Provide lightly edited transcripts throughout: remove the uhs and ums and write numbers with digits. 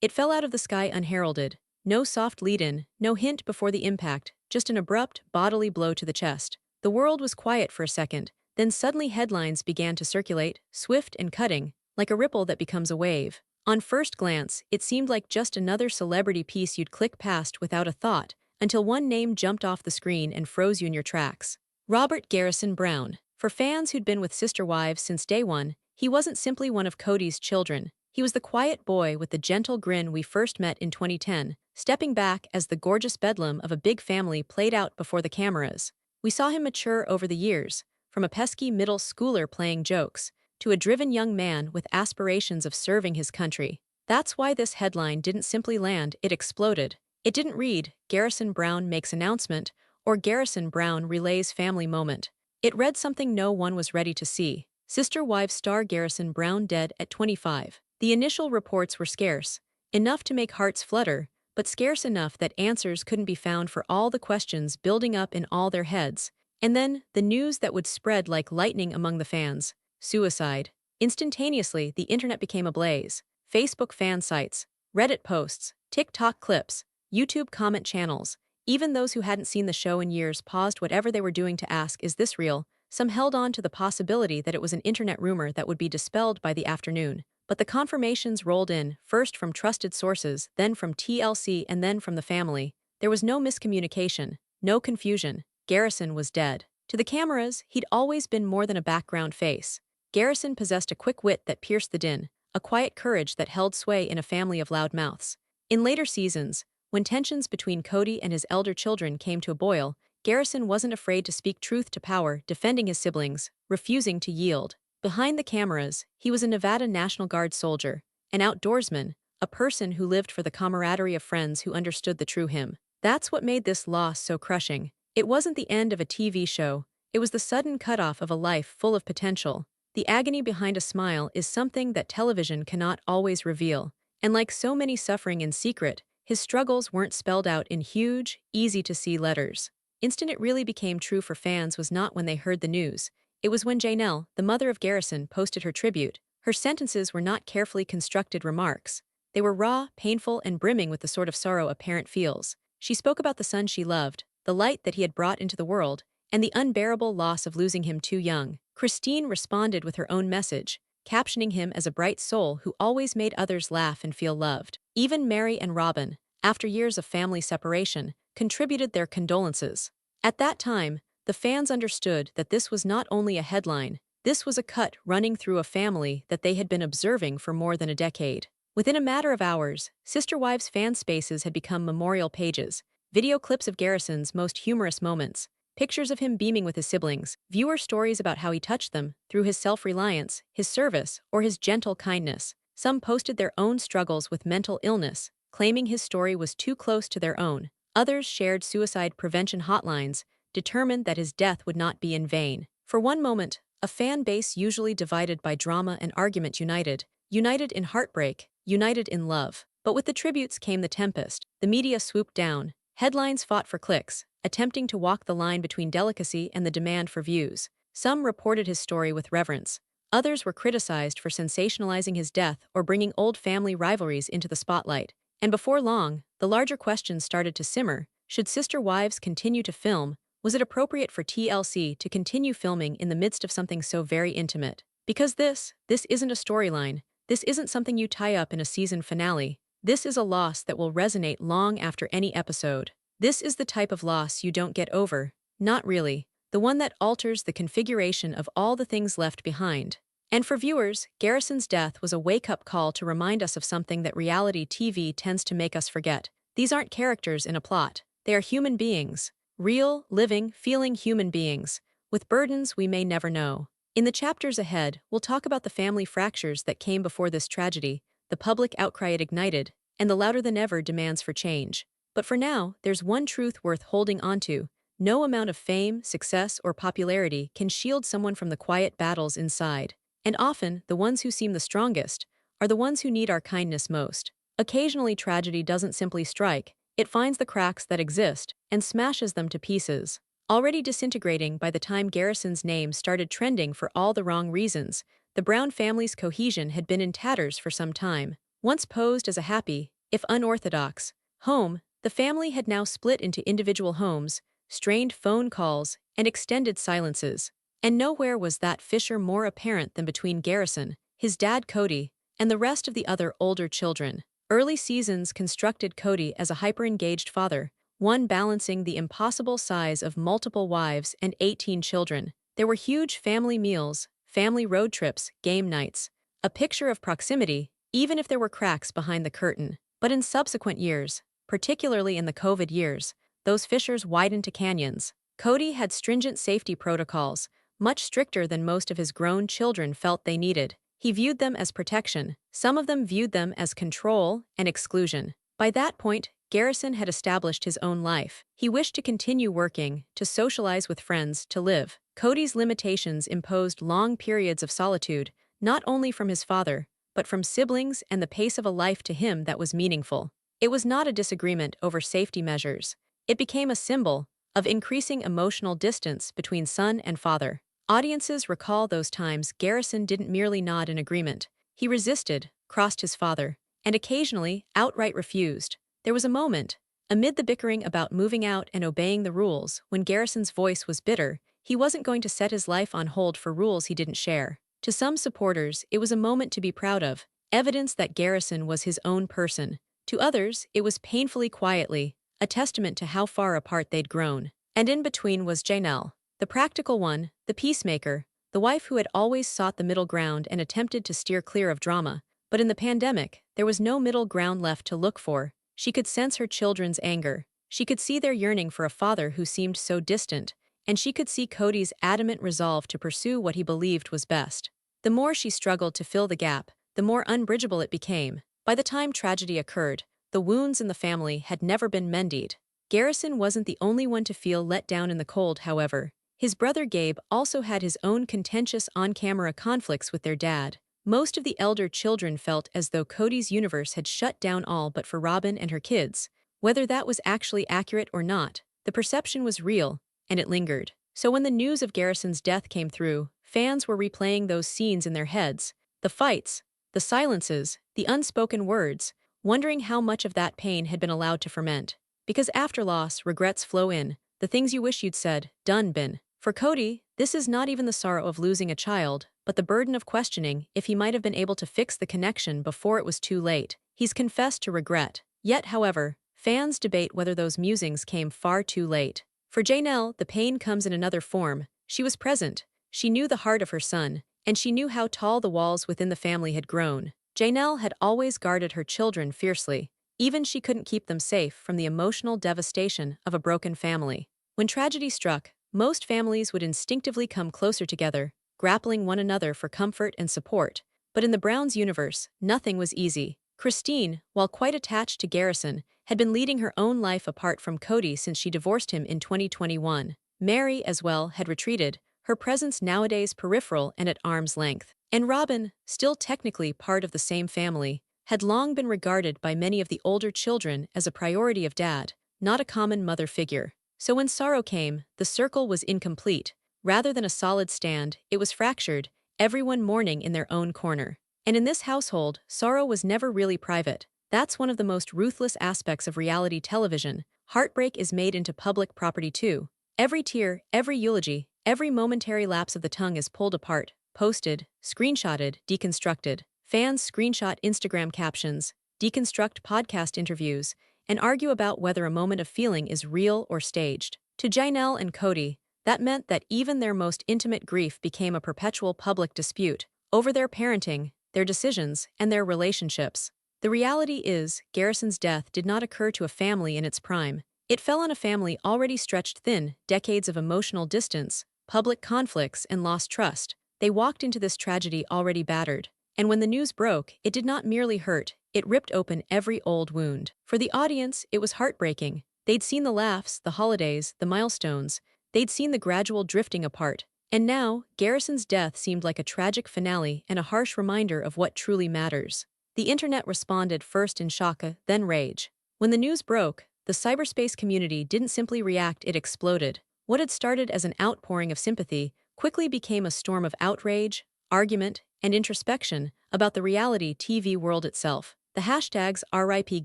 It fell out of the sky unheralded. No soft lead-in, no hint before the impact, just an abrupt, bodily blow to the chest. The world was quiet for a second, then suddenly headlines began to circulate, swift and cutting, like a ripple that becomes a wave. On first glance, it seemed like just another celebrity piece you'd click past without a thought, until one name jumped off the screen and froze you in your tracks. Robert Garrison Brown. For fans who'd been with Sister Wives since day one, he wasn't simply one of Cody's children. He was the quiet boy with the gentle grin we first met in 2010, stepping back as the gorgeous bedlam of a big family played out before the cameras. We saw him mature over the years, from a pesky middle schooler playing jokes, to a driven young man with aspirations of serving his country. That's why this headline didn't simply land, it exploded. It didn't read, Garrison Brown makes announcement, or Garrison Brown relays family moment. It read something no one was ready to see. Sister Wives star Garrison Brown dead at 25. The initial reports were scarce, enough to make hearts flutter, but scarce enough that answers couldn't be found for all the questions building up in all their heads. And then, the news that would spread like lightning among the fans. Suicide. Instantaneously, the internet became ablaze. Facebook fan sites, Reddit posts, TikTok clips, YouTube comment channels. Even those who hadn't seen the show in years paused whatever they were doing to ask, is this real? Some held on to the possibility that it was an internet rumor that would be dispelled by the afternoon. But the confirmations rolled in, first from trusted sources, then from TLC, and then from the family. There was no miscommunication, no confusion. Garrison was dead. To the cameras, he'd always been more than a background face. Garrison possessed a quick wit that pierced the din, a quiet courage that held sway in a family of loud mouths. In later seasons, when tensions between Cody and his elder children came to a boil, Garrison wasn't afraid to speak truth to power, defending his siblings, refusing to yield. Behind the cameras, he was a Nevada National Guard soldier, an outdoorsman, a person who lived for the camaraderie of friends who understood the true him. That's what made this loss so crushing. It wasn't the end of a TV show, it was the sudden cutoff of a life full of potential. The agony behind a smile is something that television cannot always reveal, and like so many suffering in secret, his struggles weren't spelled out in huge, easy-to-see letters. Instant it really became true for fans was not when they heard the news. It was when Janelle, the mother of Garrison, posted her tribute. Her sentences were not carefully constructed remarks. They were raw, painful, and brimming with the sort of sorrow a parent feels. She spoke about the son she loved, the light that he had brought into the world, and the unbearable loss of losing him too young. Christine responded with her own message, captioning him as a bright soul who always made others laugh and feel loved. Even Mary and Robin, after years of family separation, contributed their condolences. At that time, the fans understood that this was not only a headline, this was a cut running through a family that they had been observing for more than a decade. Within a matter of hours, Sister Wives fan spaces had become memorial pages, video clips of Garrison's most humorous moments, pictures of him beaming with his siblings, viewer stories about how he touched them through his self-reliance, his service, or his gentle kindness. Some posted their own struggles with mental illness, claiming his story was too close to their own. Others shared suicide prevention hotlines, determined that his death would not be in vain. For one moment, a fan base usually divided by drama and argument united in heartbreak, united in love. But with the tributes came the tempest. The media swooped down. Headlines fought for clicks, attempting to walk the line between delicacy and the demand for views. Some reported his story with reverence. Others were criticized for sensationalizing his death or bringing old family rivalries into the spotlight. And before long, the larger questions started to simmer. Should Sister Wives continue to film? Was it appropriate for TLC to continue filming in the midst of something so very intimate? Because this isn't a storyline. This isn't something you tie up in a season finale. This is a loss that will resonate long after any episode. This is the type of loss you don't get over. Not really. The one that alters the configuration of all the things left behind. And for viewers, Garrison's death was a wake-up call to remind us of something that reality TV tends to make us forget. These aren't characters in a plot. They are human beings. Real, living, feeling human beings, with burdens we may never know. In the chapters ahead, we'll talk about the family fractures that came before this tragedy, the public outcry it ignited, and the louder-than-ever demands for change. But for now, there's one truth worth holding onto. No amount of fame, success, or popularity can shield someone from the quiet battles inside. And often, the ones who seem the strongest are the ones who need our kindness most. Occasionally, tragedy doesn't simply strike. It finds the cracks that exist and smashes them to pieces. Already disintegrating by the time Garrison's name started trending for all the wrong reasons, the Brown family's cohesion had been in tatters for some time. Once posed as a happy, if unorthodox, home, the family had now split into individual homes, strained phone calls, and extended silences. And nowhere was that fissure more apparent than between Garrison, his dad Cody, and the rest of the other older children. Early seasons constructed Cody as a hyper-engaged father, one balancing the impossible size of multiple wives and 18 children. There were huge family meals, family road trips, game nights, a picture of proximity, even if there were cracks behind the curtain. But in subsequent years, particularly in the COVID years, those fissures widened to canyons. Cody had stringent safety protocols, much stricter than most of his grown children felt they needed. He viewed them as protection. Some of them viewed them as control and exclusion. By that point, Garrison had established his own life. He wished to continue working, to socialize with friends, to live. Cody's limitations imposed long periods of solitude, not only from his father, but from siblings and the pace of a life to him that was meaningful. It was not a disagreement over safety measures. It became a symbol of increasing emotional distance between son and father. Audiences recall those times Garrison didn't merely nod in agreement. He resisted, crossed his father, and occasionally outright refused. There was a moment, amid the bickering about moving out and obeying the rules, when Garrison's voice was bitter. He wasn't going to set his life on hold for rules he didn't share. To some supporters, it was a moment to be proud of, evidence that Garrison was his own person. To others, it was painfully quietly, a testament to how far apart they'd grown. And in between was Janelle, the practical one, the peacemaker, the wife who had always sought the middle ground and attempted to steer clear of drama. But in the pandemic, there was no middle ground left to look for. She could sense her children's anger. She could see their yearning for a father who seemed so distant, and she could see Cody's adamant resolve to pursue what he believed was best. The more she struggled to fill the gap, the more unbridgeable it became. By the time tragedy occurred, the wounds in the family had never been mended. Garrison wasn't the only one to feel let down in the cold, however. His brother Gabe also had his own contentious on-camera conflicts with their dad. Most of the elder children felt as though Cody's universe had shut down all but for Robin and her kids. Whether that was actually accurate or not, the perception was real, and it lingered. So when the news of Garrison's death came through, fans were replaying those scenes in their heads. The fights, the silences, the unspoken words, wondering how much of that pain had been allowed to ferment. Because after loss, regrets flow in, the things you wish you'd said, done, been. For Cody, this is not even the sorrow of losing a child, but the burden of questioning if he might have been able to fix the connection before it was too late. He's confessed to regret. Yet, however, fans debate whether those musings came far too late. For Janelle, the pain comes in another form. She was present. She knew the heart of her son, and she knew how tall the walls within the family had grown. Janelle had always guarded her children fiercely. Even she couldn't keep them safe from the emotional devastation of a broken family. When tragedy struck, most families would instinctively come closer together, grappling one another for comfort and support. But in the Browns' universe, nothing was easy. Christine, while quite attached to Garrison, had been leading her own life apart from Cody since she divorced him in 2021. Mary, as well, had retreated, her presence nowadays peripheral and at arm's length. And Robin, still technically part of the same family, had long been regarded by many of the older children as a priority of dad, not a common mother figure. So when sorrow came, the circle was incomplete. Rather than a solid stand, it was fractured, everyone mourning in their own corner. And in this household, sorrow was never really private. That's one of the most ruthless aspects of reality television. Heartbreak is made into public property too. Every tear, every eulogy, every momentary lapse of the tongue is pulled apart, posted, screenshotted, deconstructed. Fans screenshot Instagram captions, deconstruct podcast interviews, and argue about whether a moment of feeling is real or staged. To Janelle and Cody, that meant that even their most intimate grief became a perpetual public dispute over their parenting, their decisions, and their relationships. The reality is, Garrison's death did not occur to a family in its prime. It fell on a family already stretched thin, decades of emotional distance, public conflicts, and lost trust. They walked into this tragedy already battered. And when the news broke, it did not merely hurt, it ripped open every old wound. For the audience, it was heartbreaking. They'd seen the laughs, the holidays, the milestones. They'd seen the gradual drifting apart. And now, Garrison's death seemed like a tragic finale and a harsh reminder of what truly matters. The internet responded first in shock, then rage. When the news broke, the cyberspace community didn't simply react, it exploded. What had started as an outpouring of sympathy quickly became a storm of outrage, argument, and introspection about the reality TV world itself. The hashtags RIP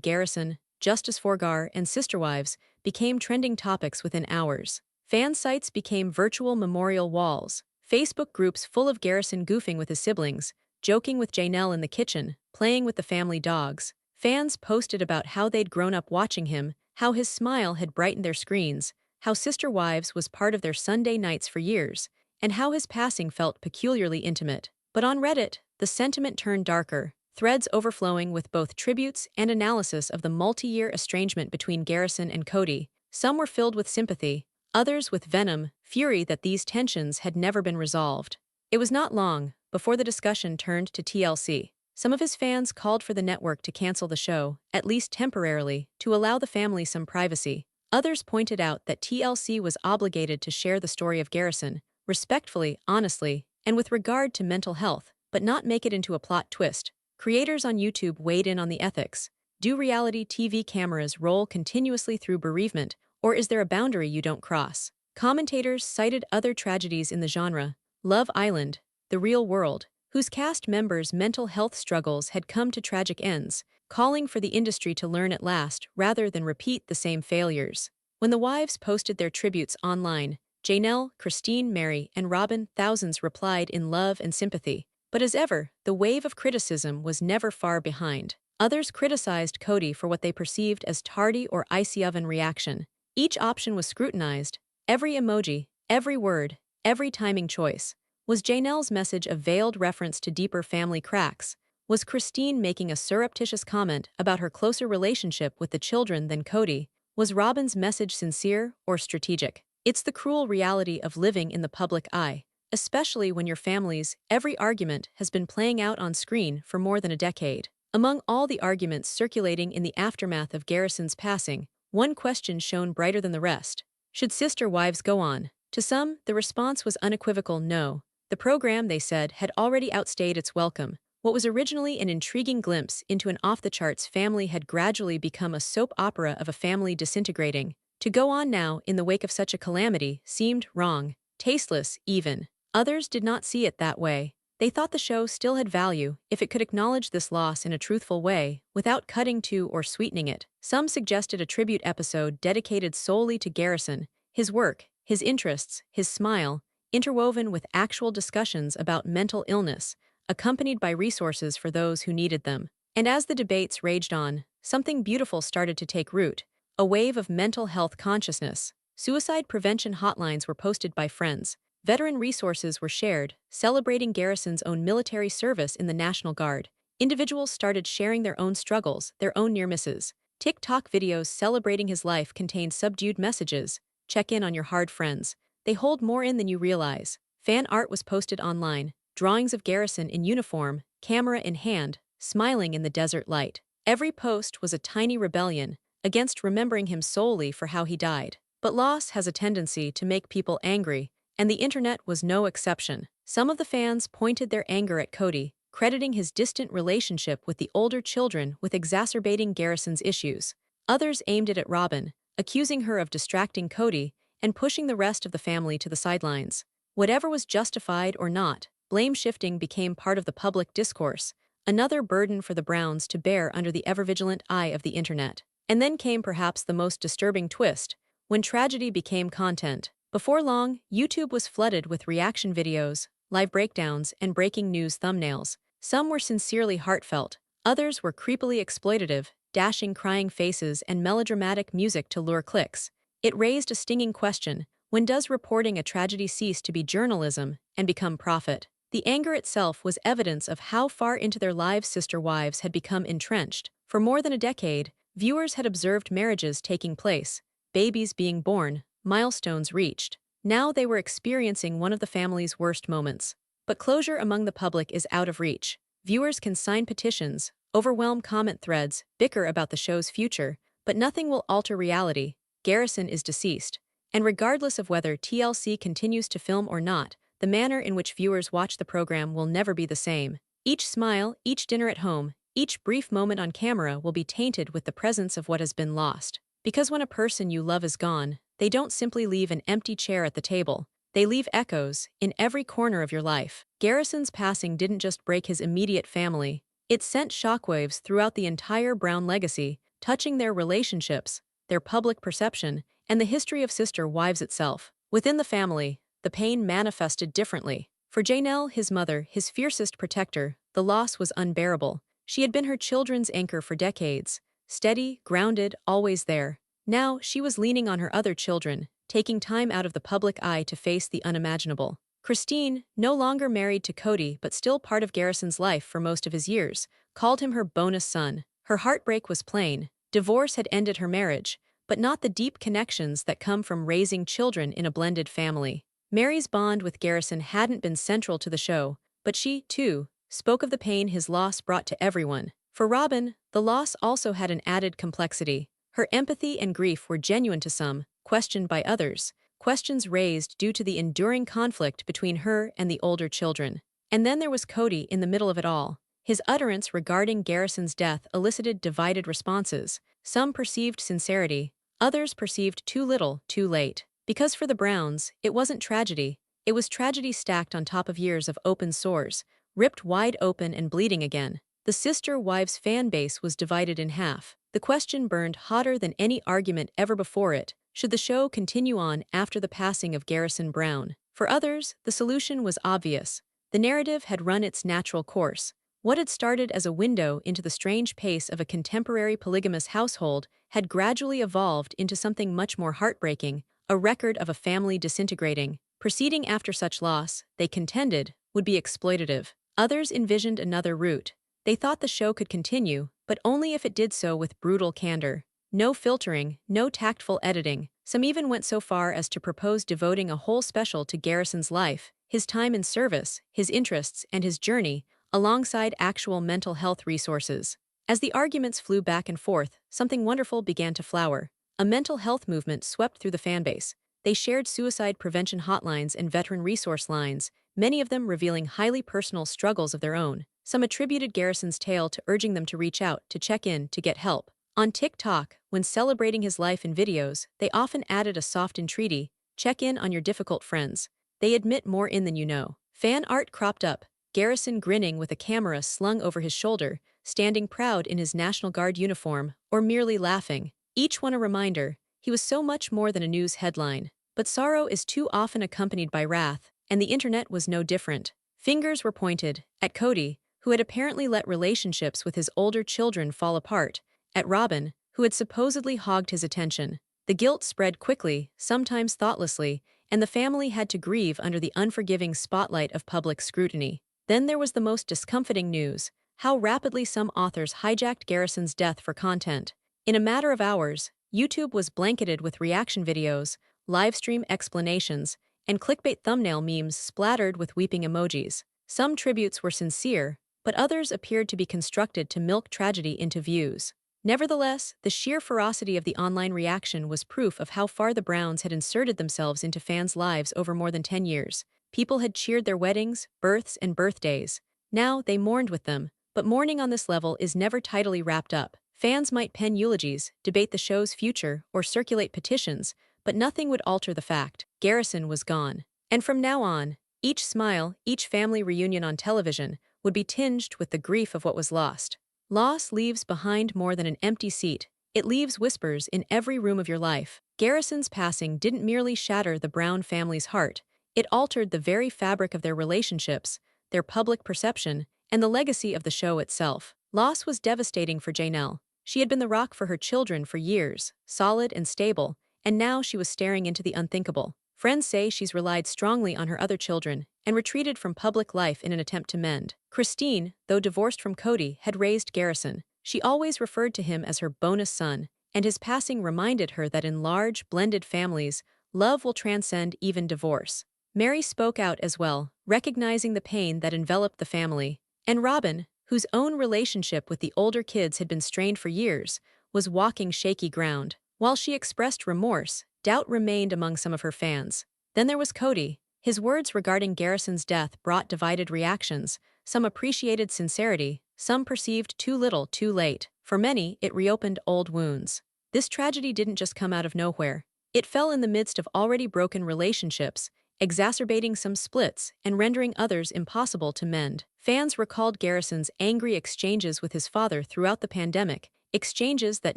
Garrison, Justice for Gar, and Sisterwives became trending topics within hours. Fan sites became virtual memorial walls. Facebook groups full of Garrison goofing with his siblings, joking with Janelle in the kitchen, playing with the family dogs. Fans posted about how they'd grown up watching him, how his smile had brightened their screens, how Sister Wives was part of their Sunday nights for years, and how his passing felt peculiarly intimate. But on Reddit, the sentiment turned darker, threads overflowing with both tributes and analysis of the multi-year estrangement between Garrison and Cody. Some were filled with sympathy, others with venom, fury that these tensions had never been resolved. It was not long before the discussion turned to TLC. Some of his fans called for the network to cancel the show, at least temporarily, to allow the family some privacy. Others pointed out that TLC was obligated to share the story of Garrison, respectfully, honestly, and with regard to mental health, but not make it into a plot twist. Creators on YouTube weighed in on the ethics. Do reality TV cameras roll continuously through bereavement, or is there a boundary you don't cross? Commentators cited other tragedies in the genre: Love Island, The Real World, whose cast members' mental health struggles had come to tragic ends, calling for the industry to learn at last rather than repeat the same failures. When the wives posted their tributes online, Janelle, Christine, Mary, and Robin, thousands replied in love and sympathy. But as ever, the wave of criticism was never far behind. Others criticized Cody for what they perceived as tardy or icy oven reaction. Each option was scrutinized. Every emoji, every word, every timing choice. Was Janelle's message a veiled reference to deeper family cracks? Was Christine making a surreptitious comment about her closer relationship with the children than Cody? Was Robin's message sincere or strategic? It's the cruel reality of living in the public eye, especially when your family's every argument has been playing out on screen for more than a decade. Among all the arguments circulating in the aftermath of Garrison's passing, one question shone brighter than the rest. Should Sister Wives go on? To some, the response was unequivocal no. The program, they said, had already outstayed its welcome. What was originally an intriguing glimpse into an off-the-charts family had gradually become a soap opera of a family disintegrating. To go on now, in the wake of such a calamity, seemed wrong, tasteless, even. Others did not see it that way. They thought the show still had value if it could acknowledge this loss in a truthful way, without cutting to or sweetening it. Some suggested a tribute episode dedicated solely to Garrison, his work, his interests, his smile, interwoven with actual discussions about mental illness, accompanied by resources for those who needed them. And as the debates raged on, something beautiful started to take root: a wave of mental health consciousness. Suicide prevention hotlines were posted by friends. Veteran resources were shared, celebrating Garrison's own military service in the National Guard. Individuals started sharing their own struggles, their own near misses. TikTok videos celebrating his life contained subdued messages: check in on your hard friends. They hold more in than you realize. Fan art was posted online, drawings of Garrison in uniform, camera in hand, smiling in the desert light. Every post was a tiny rebellion against remembering him solely for how he died. But loss has a tendency to make people angry, and the internet was no exception. Some of the fans pointed their anger at Cody, crediting his distant relationship with the older children with exacerbating Garrison's issues. Others aimed it at Robin, accusing her of distracting Cody and pushing the rest of the family to the sidelines. Whatever was justified or not, blame shifting became part of the public discourse, another burden for the Browns to bear under the ever-vigilant eye of the internet. And then came perhaps the most disturbing twist, when tragedy became content. Before long, YouTube was flooded with reaction videos, live breakdowns, and breaking news thumbnails. Some were sincerely heartfelt, others were creepily exploitative, dashing crying faces and melodramatic music to lure clicks. It raised a stinging question: when does reporting a tragedy cease to be journalism and become profit? The anger itself was evidence of how far into their lives Sister Wives had become entrenched. For more than a decade, viewers had observed marriages taking place, babies being born, milestones reached. Now they were experiencing one of the family's worst moments. But closure among the public is out of reach. Viewers can sign petitions, overwhelm comment threads, bicker about the show's future, but nothing will alter reality. Garrison is deceased. And regardless of whether TLC continues to film or not, the manner in which viewers watch the program will never be the same. Each smile, each dinner at home, each brief moment on camera will be tainted with the presence of what has been lost. Because when a person you love is gone, they don't simply leave an empty chair at the table. They leave echoes in every corner of your life. Garrison's passing didn't just break his immediate family, It sent shockwaves throughout the entire Brown legacy, touching their relationships, their public perception, and the history of sister wives itself. Within the family, the pain manifested differently. For Janelle, his mother, his fiercest protector, the loss was unbearable. She had been her children's anchor for decades, steady, grounded, always there. Now, she was leaning on her other children, taking time out of the public eye to face the unimaginable. Christine, no longer married to Cody but still part of Garrison's life for most of his years, called him her bonus son. Her heartbreak was plain. Divorce had ended her marriage, but not the deep connections that come from raising children in a blended family. Mary's bond with Garrison hadn't been central to the show, but she, too, spoke of the pain his loss brought to everyone. For Robin, the loss also had an added complexity. Her empathy and grief were genuine to some, questioned by others, questions raised due to the enduring conflict between her and the older children. And then there was Cody in the middle of it all. His utterance regarding Garrison's death elicited divided responses. Some perceived sincerity, others perceived too little, too late. Because for the Browns, it wasn't tragedy. It was tragedy stacked on top of years of open sores, ripped wide open and bleeding again. The sister wives fan base was divided in half. The question burned hotter than any argument ever before it. Should the show continue on after the passing of Garrison Brown? For others, the solution was obvious. The narrative had run its natural course. What had started as a window into the strange pace of a contemporary polygamous household had gradually evolved into something much more heartbreaking, a record of a family disintegrating. Proceeding after such loss, they contended, would be exploitative. Others envisioned another route. They thought the show could continue, but only if it did so with brutal candor. No filtering, no tactful editing. Some even went so far as to propose devoting a whole special to Garrison's life, his time in service, his interests, and his journey, alongside actual mental health resources. As the arguments flew back and forth, something wonderful began to flower. A mental health movement swept through the fanbase. They shared suicide prevention hotlines and veteran resource lines, many of them revealing highly personal struggles of their own. Some attributed Garrison's tale to urging them to reach out, to check in, to get help. On TikTok, when celebrating his life in videos, they often added a soft entreaty, check in on your difficult friends. They admit more in than you know. Fan art cropped up, Garrison grinning with a camera slung over his shoulder, standing proud in his National Guard uniform, or merely laughing. Each one a reminder, he was so much more than a news headline. But sorrow is too often accompanied by wrath, and the internet was no different. Fingers were pointed at Cody, who had apparently let relationships with his older children fall apart, at Robin, who had supposedly hogged his attention. The guilt spread quickly, sometimes thoughtlessly, and the family had to grieve under the unforgiving spotlight of public scrutiny. Then there was the most discomfiting news, how rapidly some authors hijacked Garrison's death for content. In a matter of hours, YouTube was blanketed with reaction videos, livestream explanations, and clickbait thumbnail memes splattered with weeping emojis. Some tributes were sincere, but others appeared to be constructed to milk tragedy into views. Nevertheless, the sheer ferocity of the online reaction was proof of how far the Browns had inserted themselves into fans' lives over more than 10 years. People had cheered their weddings, births, and birthdays. Now they mourned with them, but mourning on this level is never tidily wrapped up. Fans might pen eulogies, debate the show's future, or circulate petitions, but nothing would alter the fact. Garrison was gone. And from now on, each smile, each family reunion on television, would be tinged with the grief of what was lost. Loss leaves behind more than an empty seat. It leaves whispers in every room of your life. Garrison's passing didn't merely shatter the Brown family's heart, it altered the very fabric of their relationships, their public perception, and the legacy of the show itself. Loss was devastating for Janelle. She had been the rock for her children for years, solid and stable, and now she was staring into the unthinkable. Friends say she's relied strongly on her other children and retreated from public life in an attempt to mend. Christine, though divorced from Cody, had raised Garrison. She always referred to him as her bonus son, and his passing reminded her that in large, blended families, love will transcend even divorce. Mary spoke out as well, recognizing the pain that enveloped the family. And Robin, whose own relationship with the older kids had been strained for years, was walking shaky ground. While she expressed remorse, doubt remained among some of her fans. Then there was Cody. His words regarding Garrison's death brought divided reactions. Some appreciated sincerity, some perceived too little, too late. For many, it reopened old wounds. This tragedy didn't just come out of nowhere. It fell in the midst of already broken relationships, exacerbating some splits and rendering others impossible to mend. Fans recalled Garrison's angry exchanges with his father throughout the pandemic, exchanges that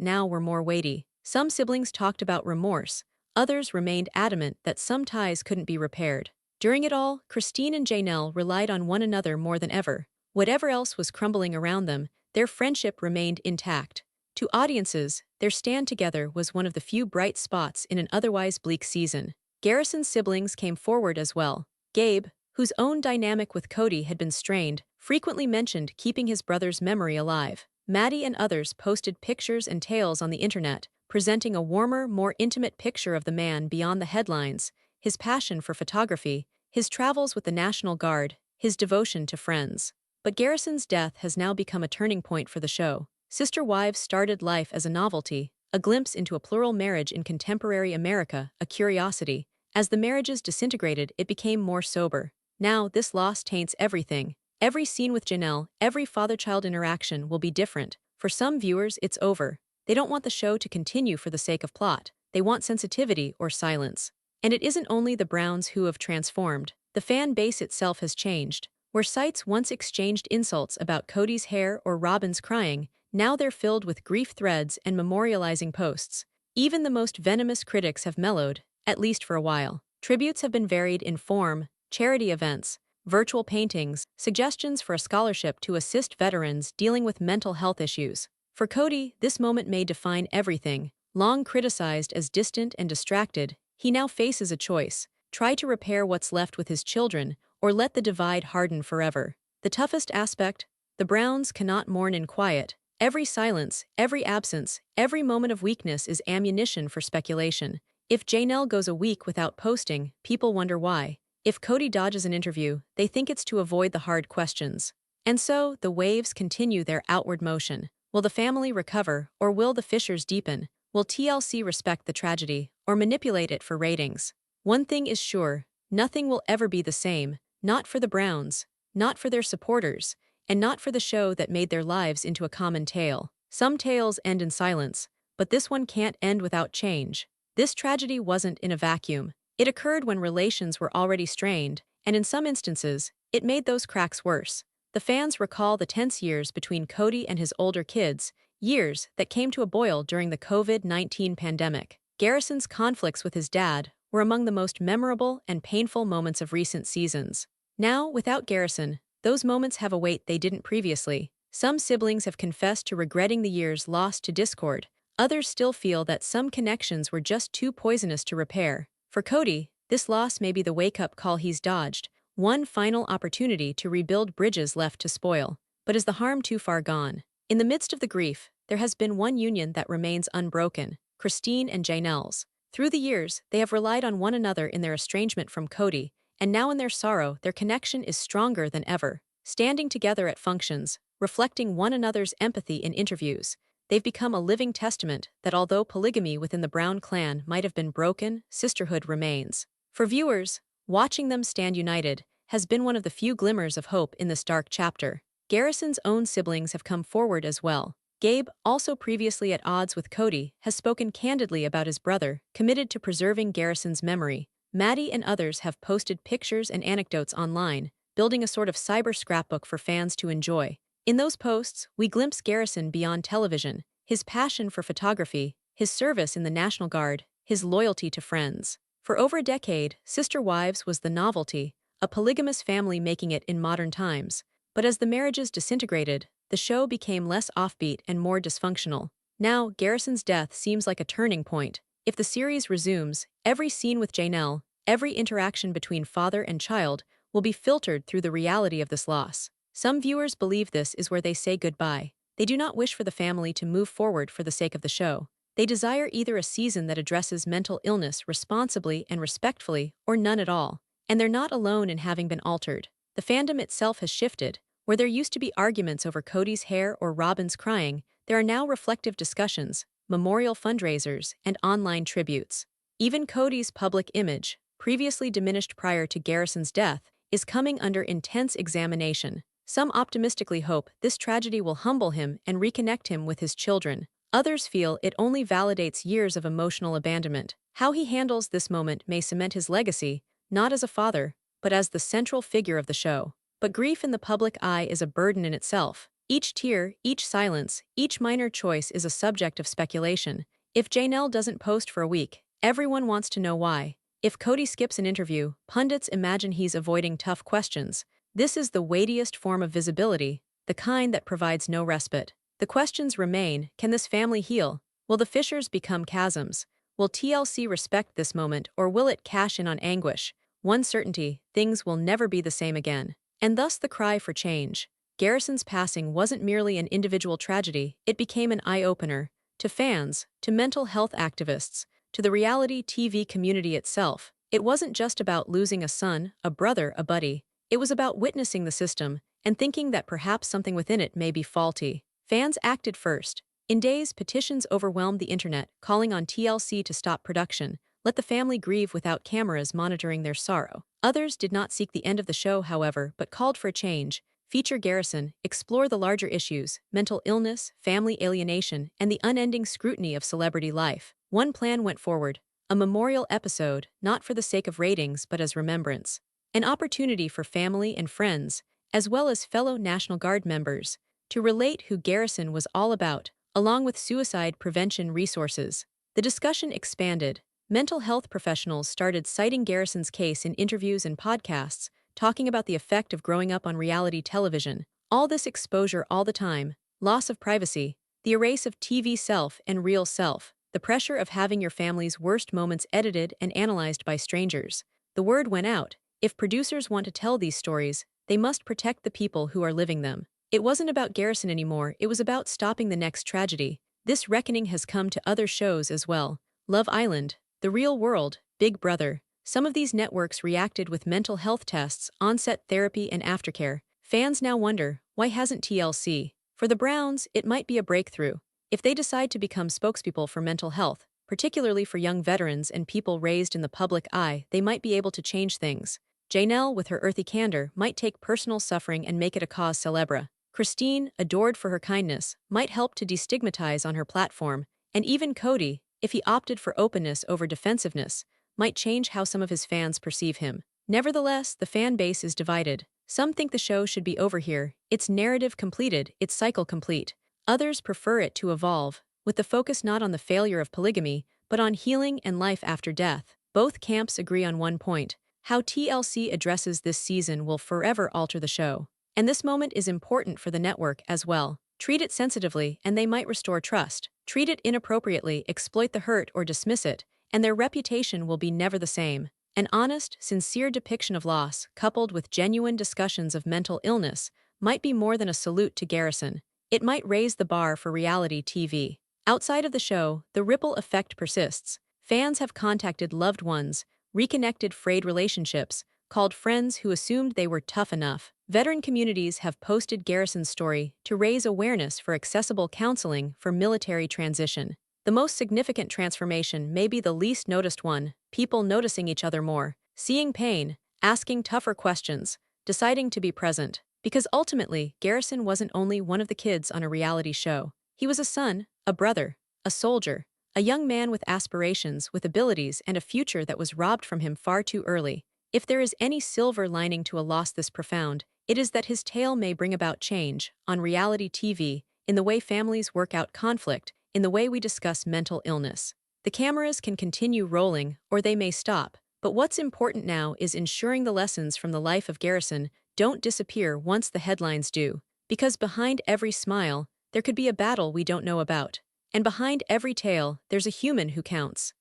now were more weighty. Some siblings talked about remorse, others remained adamant that some ties couldn't be repaired. During it all, Christine and Janelle relied on one another more than ever. Whatever else was crumbling around them, their friendship remained intact. To audiences, their stand together was one of the few bright spots in an otherwise bleak season. Garrison's siblings came forward as well. Gabe, whose own dynamic with Cody had been strained, frequently mentioned keeping his brother's memory alive. Maddie and others posted pictures and tales on the internet, presenting a warmer, more intimate picture of the man beyond the headlines, his passion for photography, his travels with the National Guard, his devotion to friends. But Garrison's death has now become a turning point for the show. Sister Wives started life as a novelty, a glimpse into a plural marriage in contemporary America, a curiosity. As the marriages disintegrated, it became more sober. Now, this loss taints everything. Every scene with Janelle, every father-child interaction will be different. For some viewers, it's over. They don't want the show to continue for the sake of plot. They want sensitivity or silence. And it isn't only the Browns who have transformed. The fan base itself has changed. Where sites once exchanged insults about Cody's hair or Robin's crying, now they're filled with grief threads and memorializing posts. Even the most venomous critics have mellowed, at least for a while. Tributes have been varied in form, charity events, virtual paintings, suggestions for a scholarship to assist veterans dealing with mental health issues. For Cody, this moment may define everything. Long criticized as distant and distracted, he now faces a choice: try to repair what's left with his children, or let the divide harden forever. The toughest aspect: the Browns cannot mourn in quiet. Every silence, every absence, every moment of weakness is ammunition for speculation. If Janelle goes a week without posting, people wonder why. If Cody dodges an interview, they think it's to avoid the hard questions. And so, the waves continue their outward motion. Will the family recover, or will the fissures deepen? Will TLC respect the tragedy, or manipulate it for ratings? One thing is sure: nothing will ever be the same. Not for the Browns, not for their supporters, and not for the show that made their lives into a common tale. Some tales end in silence, but this one can't end without change. This tragedy wasn't in a vacuum. It occurred when relations were already strained, and in some instances, it made those cracks worse. The fans recall the tense years between Cody and his older kids, years that came to a boil during the COVID-19 pandemic. Garrison's conflicts with his dad were among the most memorable and painful moments of recent seasons. Now, without Garrison, those moments have a weight they didn't previously. Some siblings have confessed to regretting the years lost to discord. Others still feel that some connections were just too poisonous to repair. For Cody, this loss may be the wake-up call he's dodged, one final opportunity to rebuild bridges left to spoil. But is the harm too far gone? In the midst of the grief, there has been one union that remains unbroken: Christine and Janelle's. Through the years, they have relied on one another in their estrangement from Cody, and now in their sorrow, their connection is stronger than ever. Standing together at functions, reflecting one another's empathy in interviews, they've become a living testament that although polygamy within the Brown clan might have been broken, sisterhood remains. For viewers, watching them stand united has been one of the few glimmers of hope in this dark chapter. Garrison's own siblings have come forward as well. Gabe, also previously at odds with Cody, has spoken candidly about his brother, committed to preserving Garrison's memory. Maddie and others have posted pictures and anecdotes online, building a sort of cyber scrapbook for fans to enjoy. In those posts, we glimpse Garrison beyond television, his passion for photography, his service in the National Guard, his loyalty to friends. For over a decade, Sister Wives was the novelty, a polygamous family making it in modern times. But as the marriages disintegrated, the show became less offbeat and more dysfunctional. Now, Garrison's death seems like a turning point. If the series resumes, every scene with Janelle, every interaction between father and child, will be filtered through the reality of this loss. Some viewers believe this is where they say goodbye. They do not wish for the family to move forward for the sake of the show. They desire either a season that addresses mental illness responsibly and respectfully, or none at all. And they're not alone in having been altered. The fandom itself has shifted. Where there used to be arguments over Cody's hair or Robin's crying, there are now reflective discussions, memorial fundraisers, and online tributes. Even Cody's public image, previously diminished prior to Garrison's death, is coming under intense examination. Some optimistically hope this tragedy will humble him and reconnect him with his children. Others feel it only validates years of emotional abandonment. How he handles this moment may cement his legacy, not as a father, but as the central figure of the show. But grief in the public eye is a burden in itself. Each tear, each silence, each minor choice is a subject of speculation. If Janelle doesn't post for a week, everyone wants to know why. If Cody skips an interview, pundits imagine he's avoiding tough questions. This is the weightiest form of visibility, the kind that provides no respite. The questions remain: can this family heal? Will the fissures become chasms? Will TLC respect this moment, or will it cash in on anguish? One certainty: things will never be the same again. And thus the cry for change. Garrison's passing wasn't merely an individual tragedy, it became an eye-opener. To fans, to mental health activists, to the reality TV community itself, it wasn't just about losing a son, a brother, a buddy. It was about witnessing the system and thinking that perhaps something within it may be faulty. Fans acted first. In days, petitions overwhelmed the internet, calling on TLC to stop production, let the family grieve without cameras monitoring their sorrow. Others did not seek the end of the show, however, but called for a change. Feature Garrison, explore the larger issues: mental illness, family alienation, and the unending scrutiny of celebrity life. One plan went forward: a memorial episode, not for the sake of ratings but as remembrance. An opportunity for family and friends, as well as fellow National Guard members, to relate who Garrison was all about, along with suicide prevention resources. The discussion expanded. Mental health professionals started citing Garrison's case in interviews and podcasts, talking about the effect of growing up on reality television. All this exposure all the time, loss of privacy, the erase of TV self and real self, the pressure of having your family's worst moments edited and analyzed by strangers. The word went out: if producers want to tell these stories, they must protect the people who are living them. It wasn't about Garrison anymore, it was about stopping the next tragedy. This reckoning has come to other shows as well. Love Island, The Real World, Big Brother. Some of these networks reacted with mental health tests, on-set therapy, and aftercare. Fans now wonder, why hasn't TLC? For the Browns, it might be a breakthrough. If they decide to become spokespeople for mental health, particularly for young veterans and people raised in the public eye, they might be able to change things. Janelle, with her earthy candor, might take personal suffering and make it a cause célèbre. Christine, adored for her kindness, might help to destigmatize on her platform. And even Cody, if he opted for openness over defensiveness, might change how some of his fans perceive him. Nevertheless, the fan base is divided. Some think the show should be over here, its narrative completed, its cycle complete. Others prefer it to evolve, with the focus not on the failure of polygamy, but on healing and life after death. Both camps agree on one point: how TLC addresses this season will forever alter the show. And this moment is important for the network as well. Treat it sensitively, and they might restore trust. Treat it inappropriately, exploit the hurt, or dismiss it, and their reputation will be never the same. An honest, sincere depiction of loss, coupled with genuine discussions of mental illness, might be more than a salute to Garrison. It might raise the bar for reality TV. Outside of the show, the ripple effect persists. Fans have contacted loved ones, reconnected frayed relationships, called friends who assumed they were tough enough. Veteran communities have posted Garrison's story to raise awareness for accessible counseling for military transition. The most significant transformation may be the least noticed one: people noticing each other more, seeing pain, asking tougher questions, deciding to be present. Because ultimately, Garrison wasn't only one of the kids on a reality show. He was a son, a brother, a soldier, a young man with aspirations, with abilities, and a future that was robbed from him far too early. If there is any silver lining to a loss this profound, it is that his tale may bring about change, on reality TV, in the way families work out conflict, in the way we discuss mental illness. The cameras can continue rolling, or they may stop, but what's important now is ensuring the lessons from the life of Garrison don't disappear once the headlines do. Because behind every smile, there could be a battle we don't know about. And behind every tale, there's a human who counts.